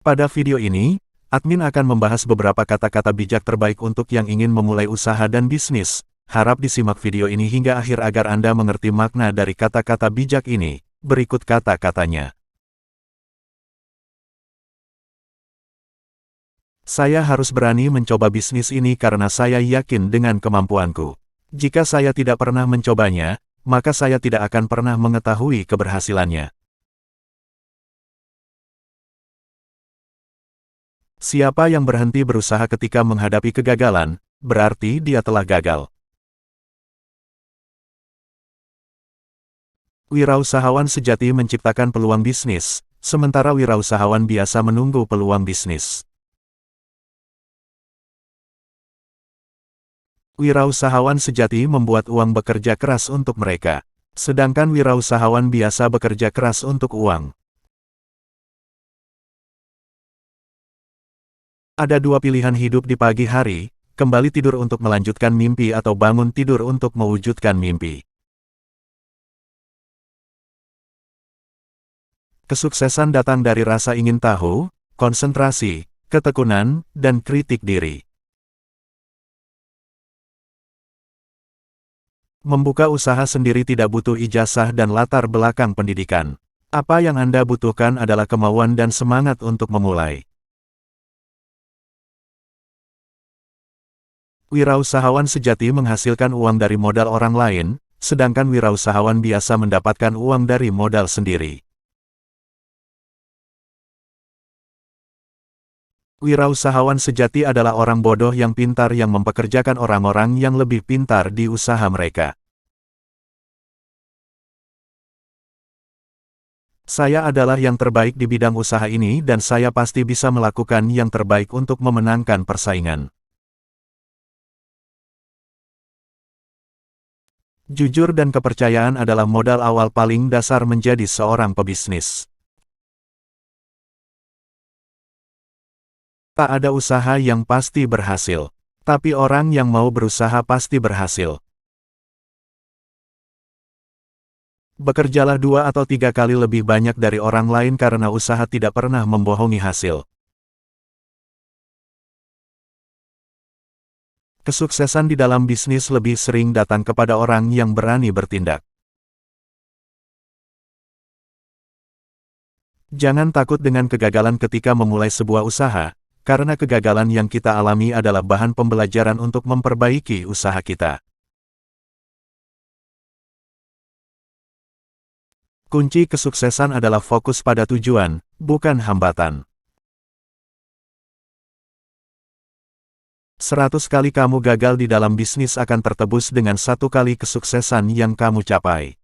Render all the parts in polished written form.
Pada video ini, admin akan membahas beberapa kata-kata bijak terbaik untuk yang ingin memulai usaha dan bisnis. Harap disimak video ini hingga akhir agar Anda mengerti makna dari kata-kata bijak ini. Berikut kata-katanya. Saya harus berani mencoba bisnis ini karena saya yakin dengan kemampuanku. Jika saya tidak pernah mencobanya, maka saya tidak akan pernah mengetahui keberhasilannya. Siapa yang berhenti berusaha ketika menghadapi kegagalan, berarti dia telah gagal. Wirausahawan sejati menciptakan peluang bisnis, sementara wirausahawan biasa menunggu peluang bisnis. Wirausahawan sejati membuat uang bekerja keras untuk mereka, sedangkan wirausahawan biasa bekerja keras untuk uang. Ada dua pilihan hidup di pagi hari, kembali tidur untuk melanjutkan mimpi atau bangun tidur untuk mewujudkan mimpi. Kesuksesan datang dari rasa ingin tahu, konsentrasi, ketekunan, dan kritik diri. Membuka usaha sendiri tidak butuh ijazah dan latar belakang pendidikan. Apa yang Anda butuhkan adalah kemauan dan semangat untuk memulai. Wirausahawan sejati menghasilkan uang dari modal orang lain, sedangkan wirausahawan biasa mendapatkan uang dari modal sendiri. Wirausahawan sejati adalah orang bodoh yang pintar yang mempekerjakan orang-orang yang lebih pintar di usaha mereka. Saya adalah yang terbaik di bidang usaha ini dan saya pasti bisa melakukan yang terbaik untuk memenangkan persaingan. Jujur dan kepercayaan adalah modal awal paling dasar menjadi seorang pebisnis. Tak ada usaha yang pasti berhasil, tapi orang yang mau berusaha pasti berhasil. Bekerjalah 2 atau 3 kali lebih banyak dari orang lain karena usaha tidak pernah membohongi hasil. Kesuksesan di dalam bisnis lebih sering datang kepada orang yang berani bertindak. Jangan takut dengan kegagalan ketika memulai sebuah usaha, karena kegagalan yang kita alami adalah bahan pembelajaran untuk memperbaiki usaha kita. Kunci kesuksesan adalah fokus pada tujuan, bukan hambatan. 100 kali kamu gagal di dalam bisnis akan tertebus dengan 1 kali kesuksesan yang kamu capai.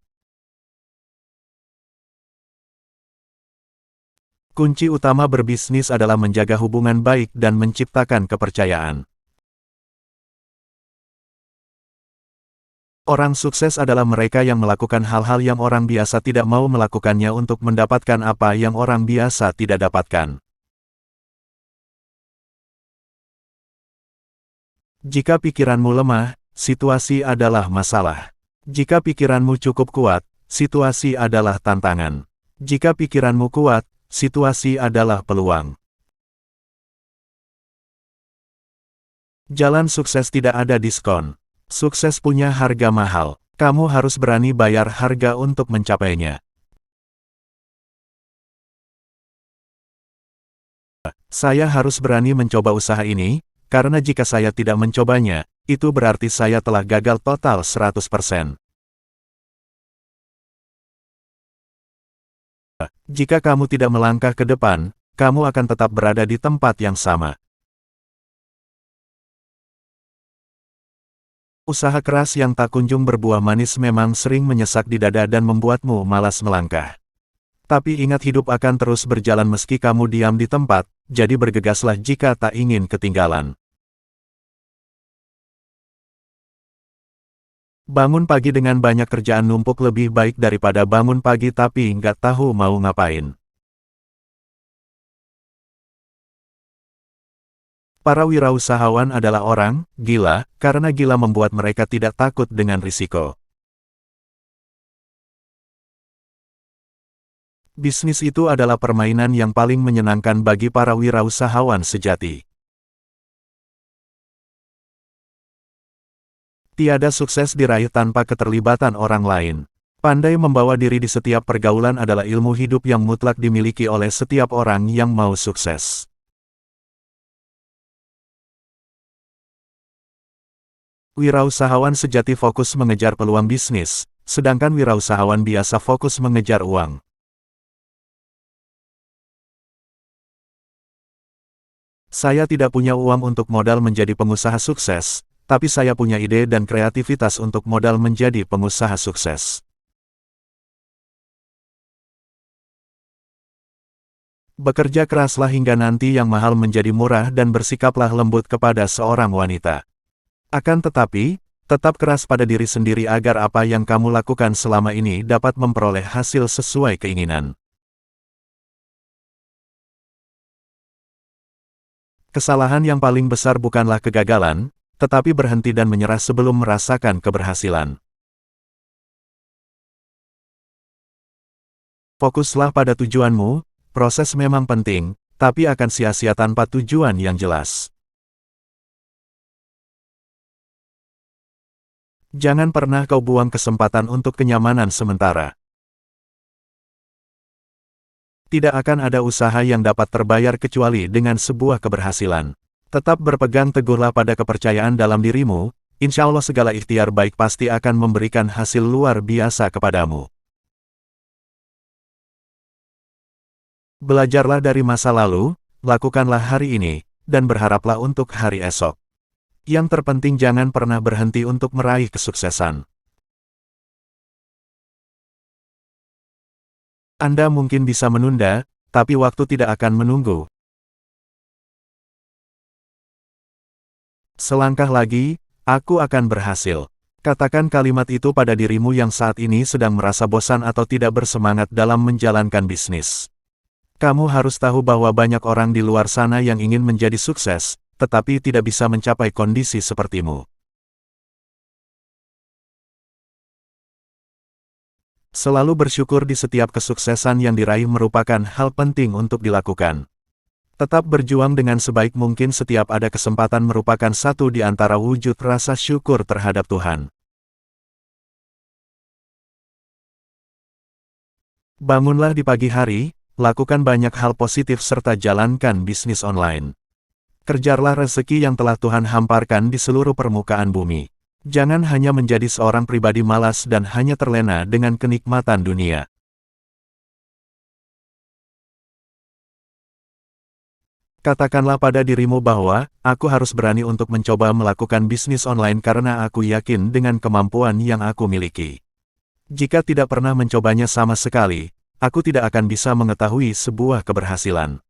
Kunci utama berbisnis adalah menjaga hubungan baik dan menciptakan kepercayaan. Orang sukses adalah mereka yang melakukan hal-hal yang orang biasa tidak mau melakukannya untuk mendapatkan apa yang orang biasa tidak dapatkan. Jika pikiranmu lemah, situasi adalah masalah. Jika pikiranmu cukup kuat, situasi adalah tantangan. Jika pikiranmu kuat, situasi adalah peluang. Jalan sukses tidak ada diskon. Sukses punya harga mahal. Kamu harus berani bayar harga untuk mencapainya. Saya harus berani mencoba usaha ini, karena jika saya tidak mencobanya, itu berarti saya telah gagal total 100%. Jika kamu tidak melangkah ke depan, kamu akan tetap berada di tempat yang sama. Usaha keras yang tak kunjung berbuah manis memang sering menyesak di dada dan membuatmu malas melangkah. Tapi ingat, hidup akan terus berjalan meski kamu diam di tempat, jadi bergegaslah jika tak ingin ketinggalan. Bangun pagi dengan banyak kerjaan numpuk lebih baik daripada bangun pagi tapi nggak tahu mau ngapain. Para wirausahawan adalah orang gila, karena gila membuat mereka tidak takut dengan risiko. Bisnis itu adalah permainan yang paling menyenangkan bagi para wirausahawan sejati. Tiada sukses diraih tanpa keterlibatan orang lain. Pandai membawa diri di setiap pergaulan adalah ilmu hidup yang mutlak dimiliki oleh setiap orang yang mau sukses. Wirausahawan sejati fokus mengejar peluang bisnis, sedangkan wirausahawan biasa fokus mengejar uang. Saya tidak punya uang untuk modal menjadi pengusaha sukses, tapi saya punya ide dan kreativitas untuk modal menjadi pengusaha sukses. Bekerja keraslah hingga nanti yang mahal menjadi murah dan bersikaplah lembut kepada seorang wanita. Akan tetapi, tetap keras pada diri sendiri agar apa yang kamu lakukan selama ini dapat memperoleh hasil sesuai keinginan. Kesalahan yang paling besar bukanlah kegagalan, tetapi berhenti dan menyerah sebelum merasakan keberhasilan. Fokuslah pada tujuanmu, proses memang penting, tapi akan sia-sia tanpa tujuan yang jelas. Jangan pernah kau buang kesempatan untuk kenyamanan sementara. Tidak akan ada usaha yang dapat terbayar kecuali dengan sebuah keberhasilan. Tetap berpegang teguhlah pada kepercayaan dalam dirimu, insya Allah segala ikhtiar baik pasti akan memberikan hasil luar biasa kepadamu. Belajarlah dari masa lalu, lakukanlah hari ini, dan berharaplah untuk hari esok. Yang terpenting jangan pernah berhenti untuk meraih kesuksesan. Anda mungkin bisa menunda, tapi waktu tidak akan menunggu. Selangkah lagi, aku akan berhasil. Katakan kalimat itu pada dirimu yang saat ini sedang merasa bosan atau tidak bersemangat dalam menjalankan bisnis. Kamu harus tahu bahwa banyak orang di luar sana yang ingin menjadi sukses, tetapi tidak bisa mencapai kondisi sepertimu. Selalu bersyukur di setiap kesuksesan yang diraih merupakan hal penting untuk dilakukan. Tetap berjuang dengan sebaik mungkin setiap ada kesempatan merupakan satu di antara wujud rasa syukur terhadap Tuhan. Bangunlah di pagi hari, lakukan banyak hal positif serta jalankan bisnis online. Kejarlah rezeki yang telah Tuhan hamparkan di seluruh permukaan bumi. Jangan hanya menjadi seorang pribadi malas dan hanya terlena dengan kenikmatan dunia. Katakanlah pada dirimu bahwa, aku harus berani untuk mencoba melakukan bisnis online karena aku yakin dengan kemampuan yang aku miliki. Jika tidak pernah mencobanya sama sekali, aku tidak akan bisa mengetahui sebuah keberhasilan.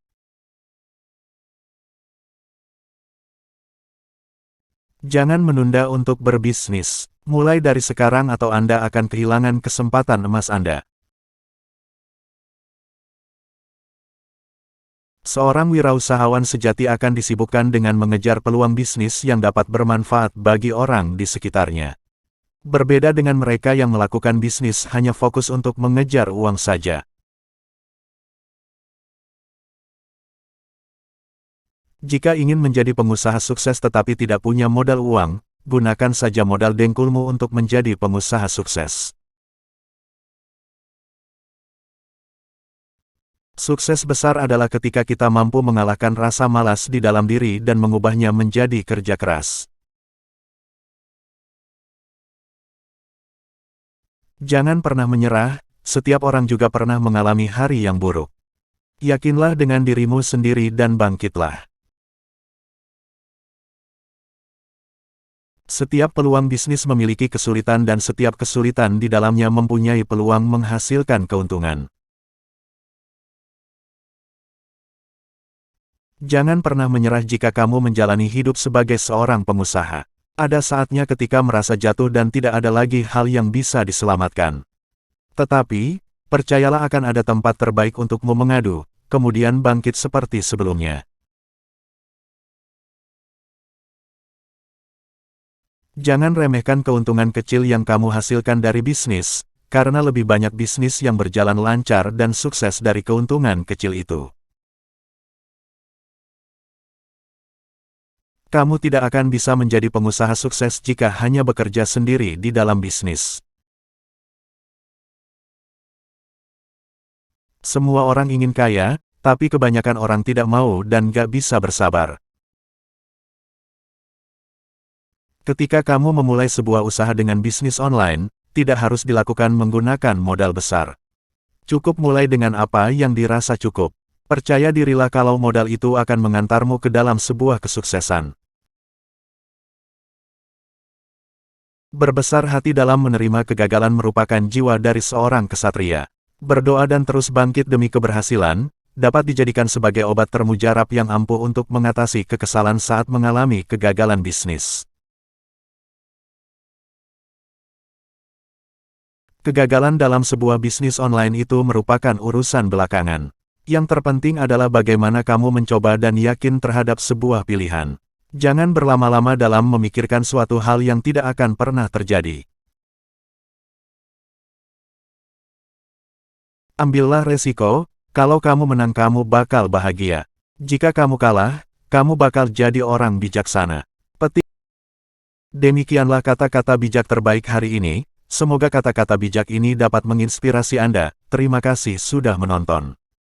Jangan menunda untuk berbisnis. Mulai dari sekarang atau Anda akan kehilangan kesempatan emas Anda. Seorang wirausahawan sejati akan disibukkan dengan mengejar peluang bisnis yang dapat bermanfaat bagi orang di sekitarnya. Berbeda dengan mereka yang melakukan bisnis hanya fokus untuk mengejar uang saja. Jika ingin menjadi pengusaha sukses tetapi tidak punya modal uang, gunakan saja modal dengkulmu untuk menjadi pengusaha sukses. Sukses besar adalah ketika kita mampu mengalahkan rasa malas di dalam diri dan mengubahnya menjadi kerja keras. Jangan pernah menyerah, setiap orang juga pernah mengalami hari yang buruk. Yakinlah dengan dirimu sendiri dan bangkitlah. Setiap peluang bisnis memiliki kesulitan dan setiap kesulitan di dalamnya mempunyai peluang menghasilkan keuntungan. Jangan pernah menyerah jika kamu menjalani hidup sebagai seorang pengusaha. Ada saatnya ketika merasa jatuh dan tidak ada lagi hal yang bisa diselamatkan. Tetapi, percayalah akan ada tempat terbaik untukmu mengadu, kemudian bangkit seperti sebelumnya. Jangan remehkan keuntungan kecil yang kamu hasilkan dari bisnis, karena lebih banyak bisnis yang berjalan lancar dan sukses dari keuntungan kecil itu. Kamu tidak akan bisa menjadi pengusaha sukses jika hanya bekerja sendiri di dalam bisnis. Semua orang ingin kaya, tapi kebanyakan orang tidak mau dan gak bisa bersabar. Ketika kamu memulai sebuah usaha dengan bisnis online, tidak harus dilakukan menggunakan modal besar. Cukup mulai dengan apa yang dirasa cukup. Percaya dirilah kalau modal itu akan mengantarmu ke dalam sebuah kesuksesan. Berbesar hati dalam menerima kegagalan merupakan jiwa dari seorang kesatria. Berdoa dan terus bangkit demi keberhasilan, dapat dijadikan sebagai obat termujarab yang ampuh untuk mengatasi kekesalan saat mengalami kegagalan bisnis. Kegagalan dalam sebuah bisnis online itu merupakan urusan belakangan. Yang terpenting adalah bagaimana kamu mencoba dan yakin terhadap sebuah pilihan. Jangan berlama-lama dalam memikirkan suatu hal yang tidak akan pernah terjadi. Ambillah resiko, kalau kamu menang kamu bakal bahagia. Jika kamu kalah, kamu bakal jadi orang bijaksana. Petik. Demikianlah kata-kata bijak terbaik hari ini. Semoga kata-kata bijak ini dapat menginspirasi Anda. Terima kasih sudah menonton.